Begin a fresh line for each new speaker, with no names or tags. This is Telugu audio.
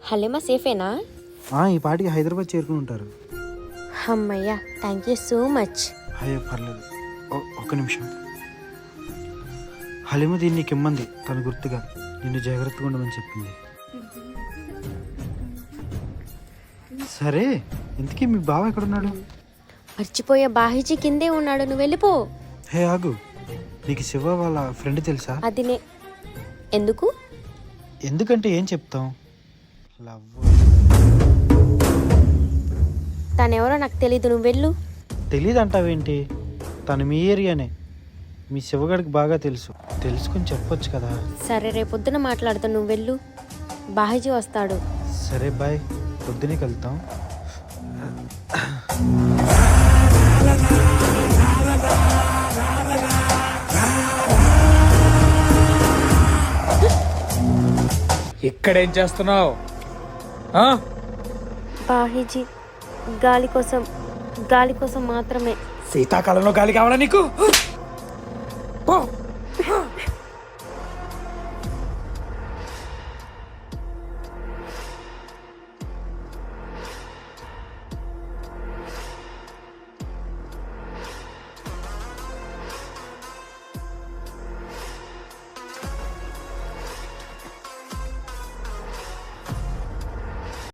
హలీమా సేఫేనా?
ఈ పాటికి హైదరాబాద్ చేరుకుని ఉంటారు.
అమ్మయ్యా, థ్యాంక్ యూ సో మచ్.
అయ్యో పర్లేదు, ఒక్క నిమిషం. హలీమా దీన్ని నీకు ఇమ్మంది, తన గుర్తుగా నిన్ను జాగ్రత్తగా ఉండమని చెప్పింది. సరే, ఇంతకీ మీ బావ ఎక్కడున్నాడు?
మర్చిపోయే, బాహిజీ కిందే ఉన్నాడు, నువ్వు వెళ్ళిపో.
హే ఆగు, నీకు శివ వాళ్ళ ఫ్రెండ్ తెలుసా?
అదినే. ఎందుకు?
ఎందుకంటే ఏం చెప్తాం, లవ్.
తనెవరో నాకు తెలీదు, నువ్వు వెళ్ళు.
తెలీదు అంటావేంటి? తను మీ ఏరియానే, మీ శివగడికి బాగా తెలుసు. తెలుసుకుని చెప్పొచ్చు కదా.
సరే, రేపొద్దున మాట్లాడతా, నువ్వు వెళ్ళు. బాహిజీ వస్తాడు.
సరే బాయ్, పొద్దునే కలుద్దాం.
ఇక్కడేం చేస్తున్నావు?
బాహిజీ గాలి కోసం మాత్రమే.
శీతాకాలంలో గాలి కావాలా నీకు? పో.